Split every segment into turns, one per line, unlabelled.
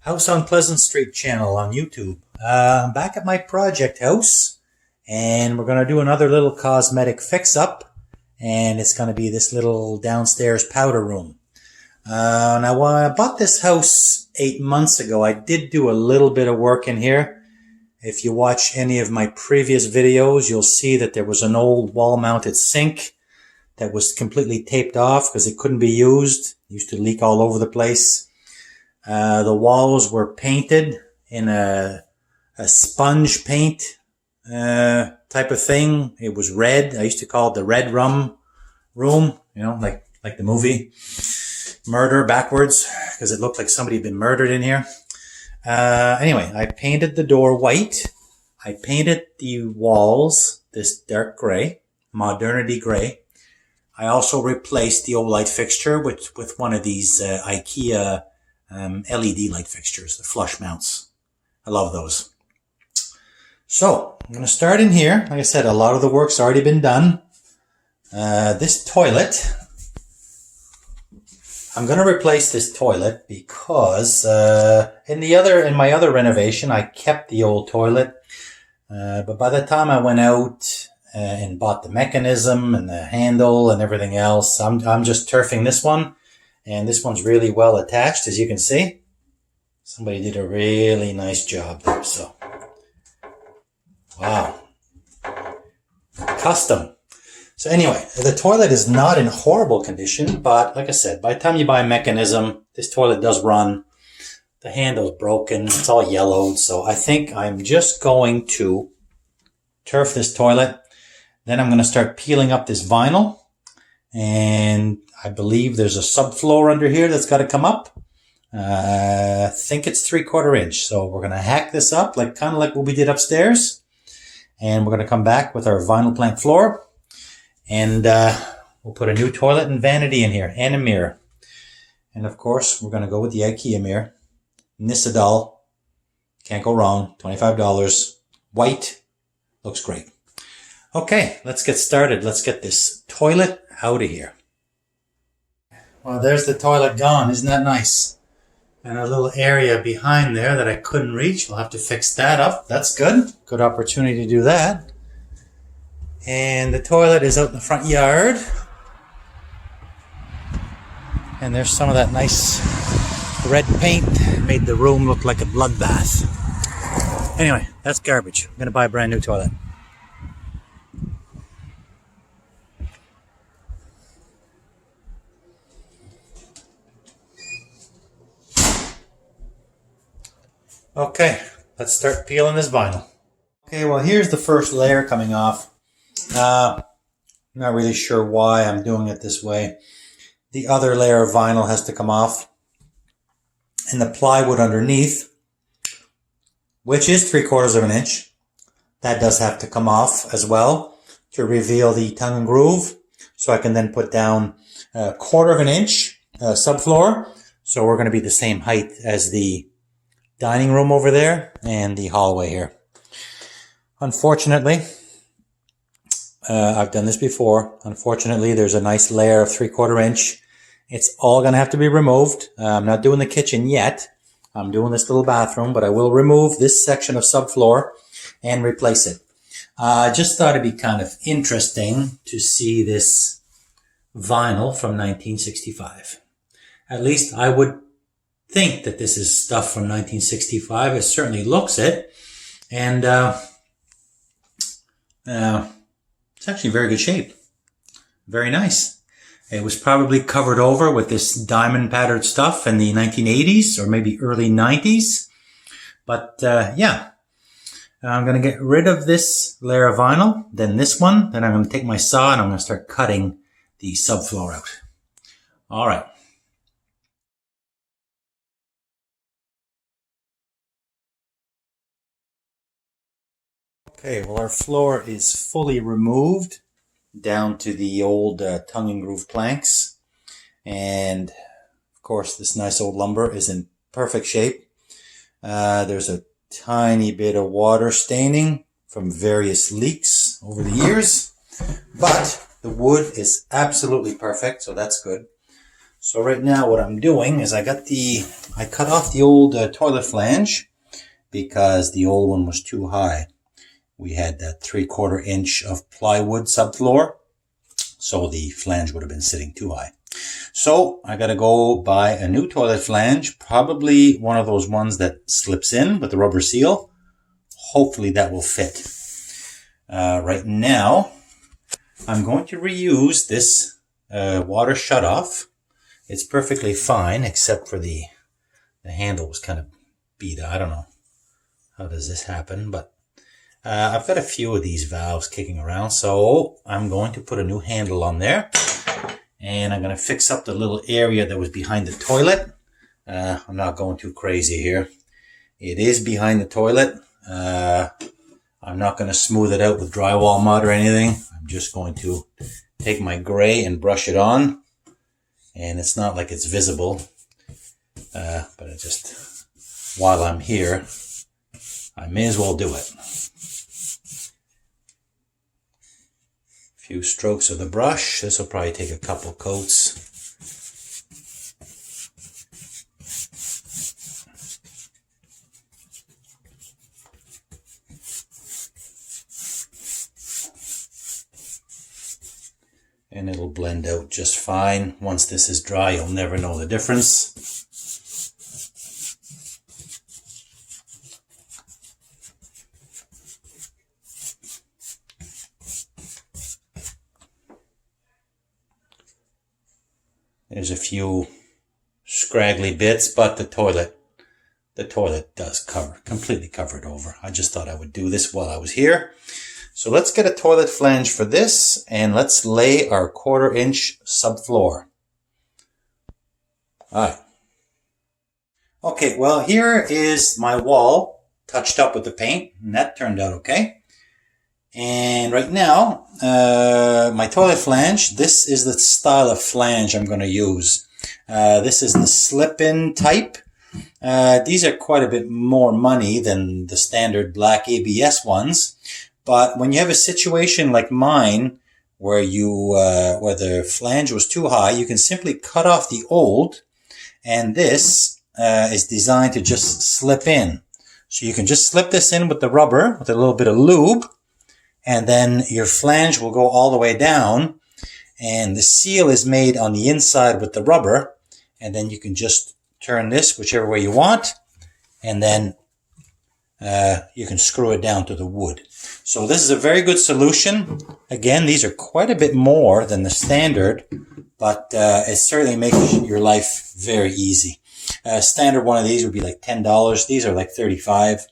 House on Pleasant Street channel on YouTube. I'm back at my project house, and we're going to do another little cosmetic fix-up, and it's going to be this little downstairs powder room. Now, when I bought this house 8 months ago, I did do a little bit of work in here. If you watch any of my previous videos, you'll see that there was an old wall-mounted sink that was completely taped off because it couldn't be used. It used to leak all over the place. The walls were painted in a sponge paint type of thing. It was red. I used to call it the red rum room, you know, like the movie Murder Backwards, because it looked like somebody had been murdered in here. Anyway, I painted the door white. I painted the walls this dark gray, modernity gray. I also replaced the old light fixture with one of these Ikea LED light fixtures, the flush mounts. I love those. So I'm going to start in here. Like I said, a lot of the work's already been done. This toilet, I'm going to replace this toilet because in my other renovation, I kept the old toilet. But by the time I went out and bought the mechanism and the handle and everything else, I'm just turfing this one. And this one's really well attached, as you can see. Somebody did a really nice job there, so. Wow. Custom. So anyway, the toilet is not in horrible condition, but like I said, by the time you buy a mechanism, this toilet does run. The handle's broken, it's all yellowed, so I think I'm just going to turf this toilet. Then I'm going to start peeling up this vinyl. And I believe there's a subfloor under here that's got to come up. I think it's 3/4 inch. So we're going to hack this up kind of like what we did upstairs. And we're going to come back with our vinyl plank floor. And we'll put a new toilet and vanity in here and a mirror. And of course, we're going to go with the Ikea mirror. Nissedal. Can't go wrong. $25. White. Looks great. Okay, let's get started. Let's get this toilet out of here. Well, there's the toilet gone. Isn't that nice? And a little area behind there that I couldn't reach. We'll have to fix that up. That's good. Good opportunity to do that. And the toilet is out in the front yard. And there's some of that nice red paint. Made the room look like a bloodbath. Anyway, that's garbage. I'm going to buy a brand new toilet. Okay, let's start peeling this vinyl. Okay, well, here's the first layer coming off. I'm not really sure why I'm doing it this way. The other layer of vinyl has to come off. And the plywood underneath, which is 3/4 inch, that does have to come off as well to reveal the tongue and groove. So I can then put down 1/4 inch subfloor. So we're going to be the same height as the dining room over there and the hallway here. Unfortunately, I've done this before. Unfortunately, there's a nice layer of 3/4 inch. It's all going to have to be removed. I'm not doing the kitchen yet. I'm doing this little bathroom, but I will remove this section of subfloor and replace it. I just thought it'd be kind of interesting to see this vinyl from 1965. At least I would think that this is stuff from 1965. It certainly looks it. And it's actually very good shape. Very nice. It was probably covered over with this diamond patterned stuff in the 1980s or maybe early 90s. But yeah, I'm going to get rid of this layer of vinyl, then this one. Then I'm going to take my saw and I'm going to start cutting the subfloor out. All right. Okay, well, our floor is fully removed down to the old tongue and groove planks. And of course, this nice old lumber is in perfect shape. There's a tiny bit of water staining from various leaks over the years, but the wood is absolutely perfect, so that's good. So right now what I'm doing is I cut off the old toilet flange because the old one was too high. We had that 3/4 inch of plywood subfloor, so the flange would have been sitting too high. So I gotta go buy a new toilet flange, probably one of those ones that slips in with the rubber seal. Hopefully that will fit. Right now, I'm going to reuse this water shutoff. It's perfectly fine, except for the handle was kind of beat. I don't know how does this happen, but I've got a few of these valves kicking around, so I'm going to put a new handle on there, and I'm going to fix up the little area that was behind the toilet. I'm not going too crazy here. It is behind the toilet. I'm not going to smooth it out with drywall mud or anything. I'm just going to take my gray and brush it on. And it's not like it's visible, but it just, while I'm here, I may as well do it. A few strokes of the brush. This will probably take a couple coats. And it'll blend out just fine. Once this is dry, you'll never know the difference. There's a few scraggly bits, but the toilet does completely cover it over. I just thought I would do this while I was here. So let's get a toilet flange for this, and let's lay our 1/4 inch subfloor. Alright. Okay, well here is my wall touched up with the paint, and that turned out okay. And right now, my toilet flange, this is the style of flange I'm going to use. This is the slip-in type. These are quite a bit more money than the standard black ABS ones. But when you have a situation like mine, where where the flange was too high, you can simply cut off the old, and this is designed to just slip in. So you can just slip this in with the rubber, with a little bit of lube, and then your flange will go all the way down, and the seal is made on the inside with the rubber, and then you can just turn this whichever way you want, and then you can screw it down to the wood. So this is a very good solution. Again, these are quite a bit more than the standard, but it certainly makes your life very easy. Standard one of these would be like $10. These are like $35,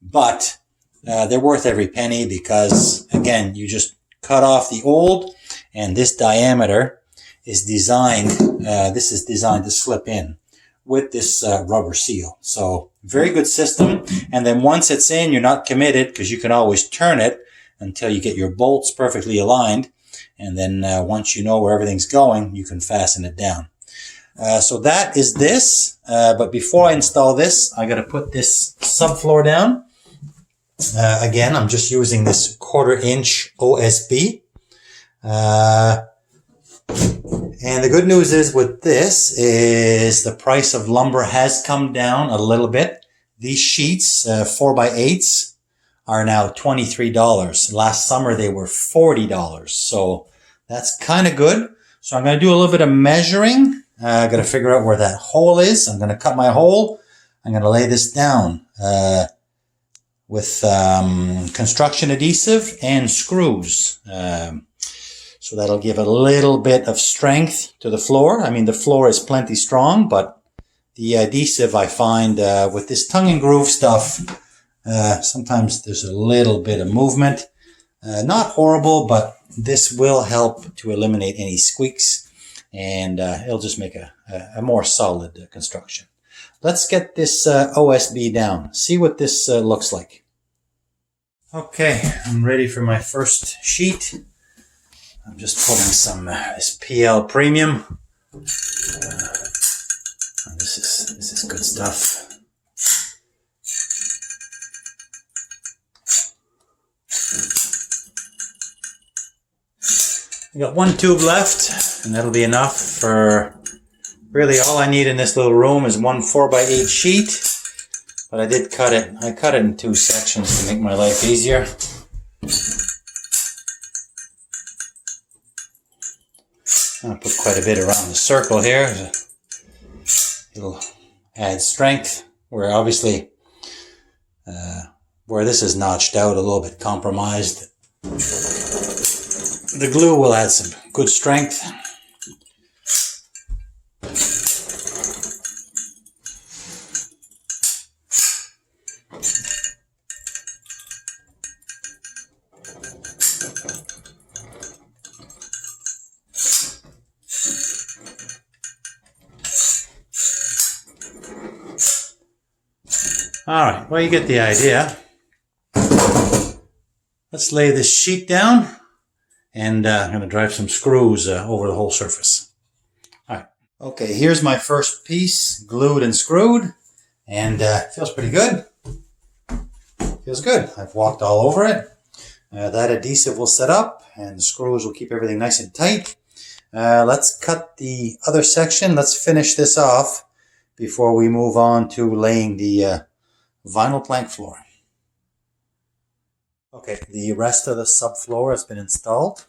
but they're worth every penny because, again, you just cut off the old, and this diameter is designed, this is designed to slip in with this rubber seal. So very good system. And then once it's in, you're not committed because you can always turn it until you get your bolts perfectly aligned. And then once you know where everything's going, you can fasten it down. So that is this. But before I install this, I got to put this subfloor down. Again, I'm just using this 1/4 inch OSB. And the good news is with this is the price of lumber has come down a little bit. These sheets, 4x8s, are now $23. Last summer they were $40. So that's kind of good. So I'm going to do a little bit of measuring. I got to figure out where that hole is. I'm going to cut my hole. I'm going to lay this down with construction adhesive and screws. So that'll give a little bit of strength to the floor. I mean, the floor is plenty strong, but the adhesive, I find, with this tongue and groove stuff, sometimes there's a little bit of movement. Not horrible, but this will help to eliminate any squeaks, and it'll just make a more solid construction. Let's get this OSB down, see what this looks like. Okay, I'm ready for my first sheet. I'm just putting some this PL Premium. This is good stuff. I got one tube left, and that'll be enough for Really, all I need in this little room is one 4x8 sheet, but I did cut it. I cut it in 2 sections to make my life easier. I'll put quite a bit around the circle here. It'll add strength, where obviously, where this is notched out, a little bit compromised, the glue will add some good strength. Alright, well, you get the idea. Let's lay this sheet down, and I'm going to drive some screws over the whole surface. Alright, okay, here's my first piece, glued and screwed, and feels pretty good. Feels good. I've walked all over it. That adhesive will set up, and the screws will keep everything nice and tight. Let's cut the other section. Let's finish this off before we move on to laying the vinyl plank floor. Okay, the rest of the subfloor has been installed.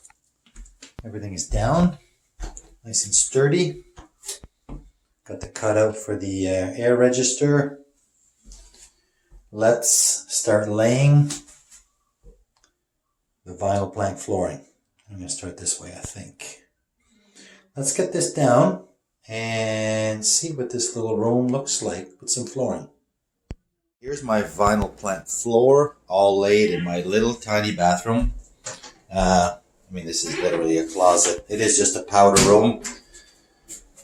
Everything is down, nice and sturdy. Got the cutout for the air register. Let's start laying the vinyl plank flooring. I'm going to start this way, I think. Let's get this down and see what this little room looks like with some flooring. Here's my vinyl plank floor, all laid in my little tiny bathroom. I mean, this is literally a closet. It is just a powder room.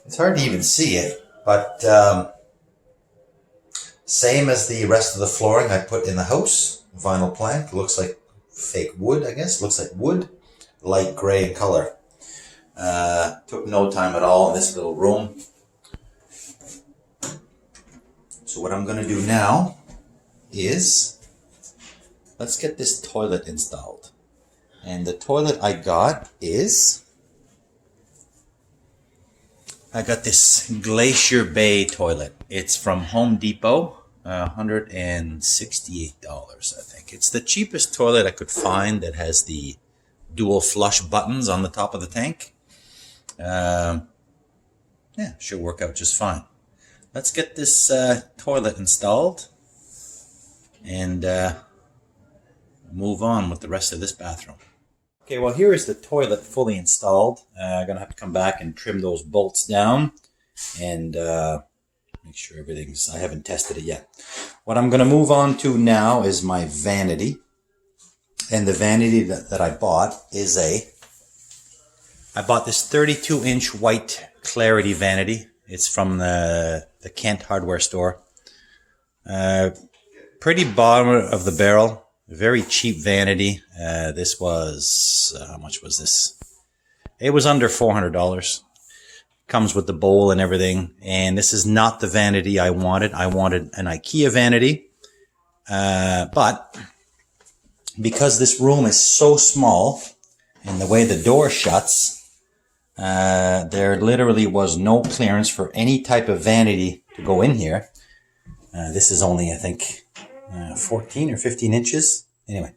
It's hard to even see it, but same as the rest of the flooring I put in the house. Vinyl plank, looks like fake wood, I guess. Looks like wood, light gray in color. Took no time at all in this little room. So what I'm going to do now is, let's get this toilet installed. And the toilet I got is, I got this Glacier Bay toilet. It's from Home Depot, $168, I think. It's the cheapest toilet I could find that has the dual flush buttons on the top of the tank. Yeah, should work out just fine. Let's get this toilet installed and move on with the rest of this bathroom. Okay, well, here is the toilet fully installed. I'm going to have to come back and trim those bolts down and make sure everything's... I haven't tested it yet. What I'm going to move on to now is my vanity. And the vanity that I bought is I bought this 32-inch white clarity vanity. It's from the Kent hardware store. Pretty bottom of the barrel. Very cheap vanity. This was, how much was this? It was under $400. Comes with the bowl and everything. And this is not the vanity I wanted. I wanted an Ikea vanity. But because this room is so small and the way the door shuts, there literally was no clearance for any type of vanity to go in here. This is only, I think, 14 or 15 inches. Anyway.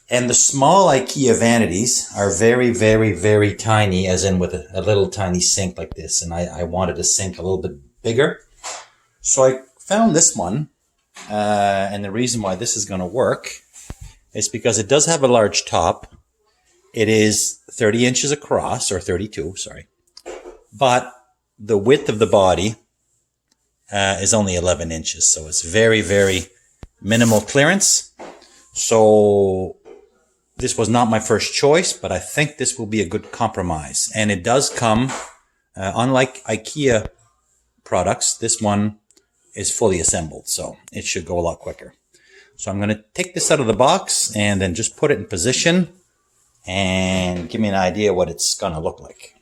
And the small Ikea vanities are very, very, very tiny, as in with a little tiny sink like this. And I wanted a sink a little bit bigger. So I found this one. And the reason why this is going to work is because it does have a large top. It is 30 inches across, or 32, sorry. But the width of the body is only 11 inches. So it's very, very minimal clearance. So this was not my first choice, but I think this will be a good compromise. And it does come, unlike Ikea products, this one is fully assembled. So it should go a lot quicker. So I'm going to take this out of the box and then just put it in position and give me an idea what it's going to look like.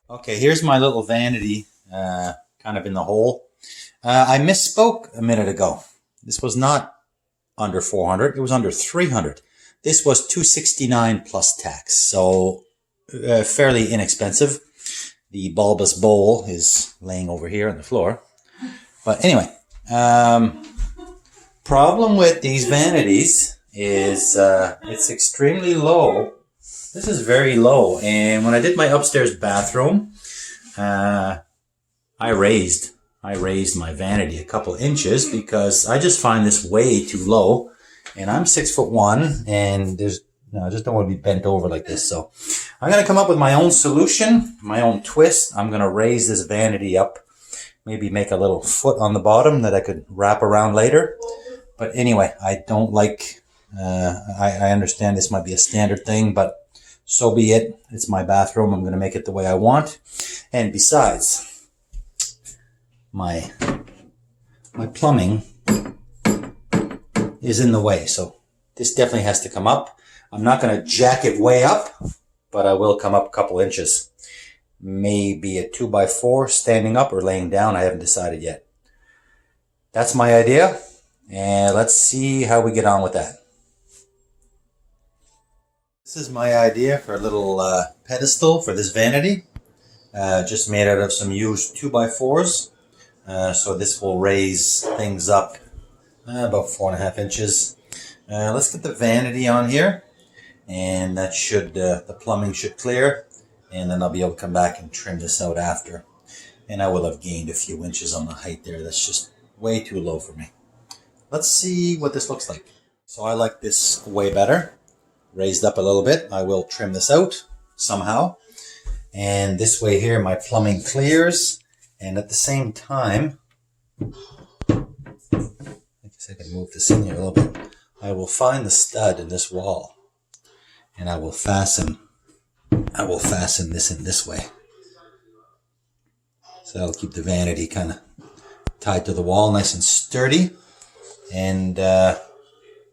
Okay, here's my little vanity kind of in the hole. I misspoke a minute ago. This was not under 400. It was under 300. This was $269 plus tax, so fairly inexpensive. The bulbous bowl is laying over here on the floor. But anyway, problem with these vanities is it's extremely low. This is very low. And when I did my upstairs bathroom, I raised my vanity a couple inches because I just find this way too low. And I'm 6'1", and I just don't want to be bent over like this. So I'm going to come up with my own solution, my own twist. I'm going to raise this vanity up, maybe make a little foot on the bottom that I could wrap around later. But anyway, I don't like, I understand this might be a standard thing, but so be it. It's my bathroom. I'm going to make it the way I want. And besides, my plumbing is in the way. So this definitely has to come up. I'm not going to jack it way up, but I will come up a couple inches. Maybe a 2x4 standing up or laying down. I haven't decided yet. That's my idea. And let's see how we get on with that. This is my idea for a little pedestal for this vanity. Just made out of some used 2x4s. So this will raise things up about 4.5 inches. Let's get the vanity on here. And that should, the plumbing should clear. And then I'll be able to come back and trim this out after. And I will have gained a few inches on the height there. That's just way too low for me. Let's see what this looks like. So I like this way better. Raised up a little bit. I will trim this out somehow. And this way here, my plumbing clears. And at the same time, I guess I can move this in here a little bit. I will find the stud in this wall. And I will fasten this in this way. So that'll keep the vanity kind of tied to the wall, nice and sturdy. And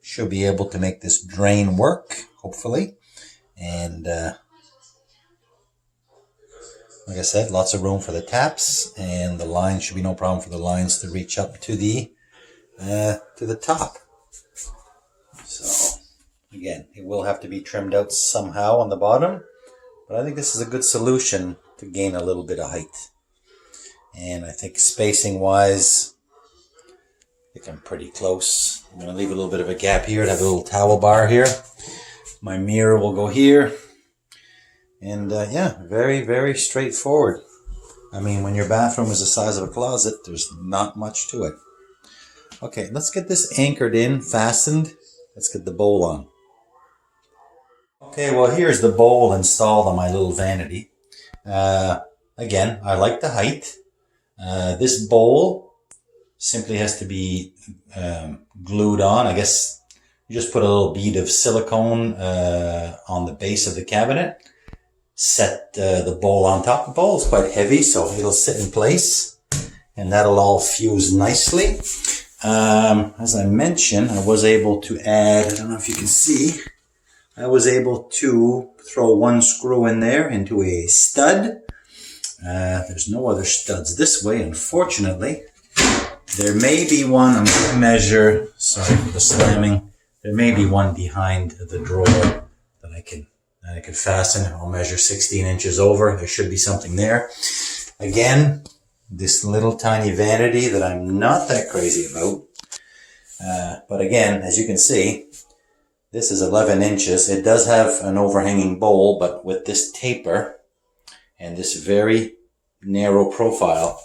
should be able to make this drain work, hopefully. And like I said, lots of room for the taps, and the lines should be no problem for the lines to reach up to the top. So again, it will have to be trimmed out somehow on the bottom, but I think this is a good solution to gain a little bit of height. And I think spacing wise, I think I'm pretty close. I'm going to leave a little bit of a gap here to have a little towel bar here. My mirror will go here. And yeah, very, very straightforward. I mean, when your bathroom is the size of a closet, there's not much to it. Okay, let's get this anchored in, fastened. Let's get the bowl on. Okay, well, here's the bowl installed on my little vanity. Again, I like the height. This bowl simply has to be glued on. I guess you just put a little bead of silicone on the base of the cabinet. Set the bowl on top. The bowl is quite heavy, so it'll sit in place. And that'll all fuse nicely. As I mentioned, I was able to add, I don't know if you can see, I was able to throw one screw in there into a stud. There's no other studs this way, unfortunately. There may be one, I'm going to measure, sorry for the slamming, there may be one behind the drawer that I can fasten. I'll measure 16 inches over. There should be something there. Again, this little tiny vanity that I'm not that crazy about. But again, as you can see, this is 11 inches. It does have an overhanging bowl, but with this taper and this very narrow profile,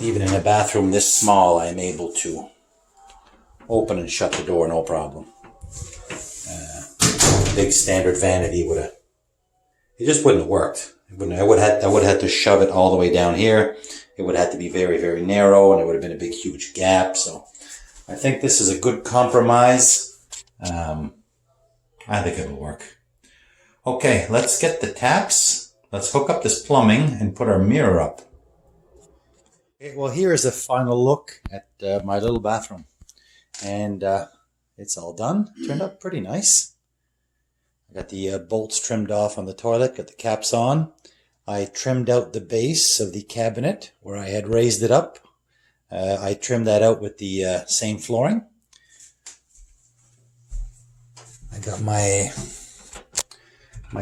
even in a bathroom this small, I'm able to open and shut the door, no problem. Big standard vanity it just wouldn't have worked. I would have had to shove it all the way down here. It would have had to be very, very narrow, and it would have been a big, huge gap. So I think this is a good compromise. I think it'll work. Okay, let's get the taps. Let's hook up this plumbing and put our mirror up. Okay, well, here is a final look at my little bathroom. And it's all done. Turned out pretty nice. I got the bolts trimmed off on the toilet, got the caps on. I trimmed out the base of the cabinet where I had raised it up. I trimmed that out with the same flooring. I got my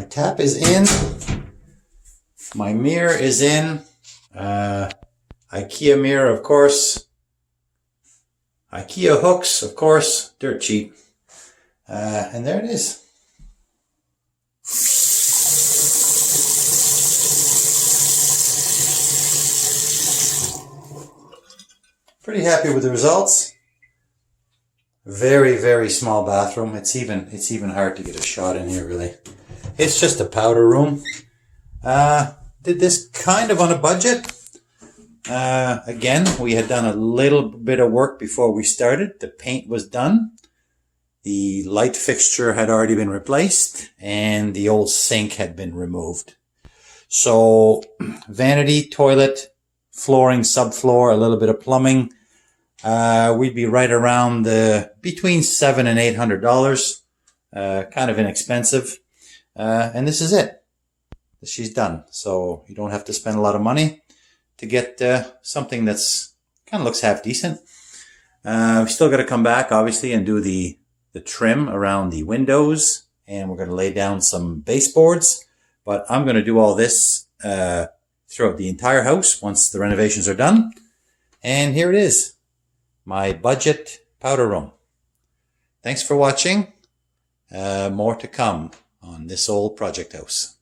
tap is in. My mirror is in. Ikea mirror, of course. Ikea hooks, of course. Dirt cheap. And there it is. Pretty happy with the results. Very, very small bathroom. It's even hard to get a shot in here, really. It's just a powder room. Did this kind of on a budget. Again, we had done a little bit of work before we started. The paint was done. The light fixture had already been replaced, and the old sink had been removed. So, vanity, toilet, flooring, subfloor, a little bit of plumbing. We'd be right around between $700 and $800. Kind of inexpensive. And this is it. She's done. So you don't have to spend a lot of money to get something that's kind of looks half decent. We still got to come back, obviously, and do the trim around the windows. And we're going to lay down some baseboards. But I'm going to do all this throughout the entire house once the renovations are done. And here it is. My budget powder room. Thanks for watching. More to come on this old project house.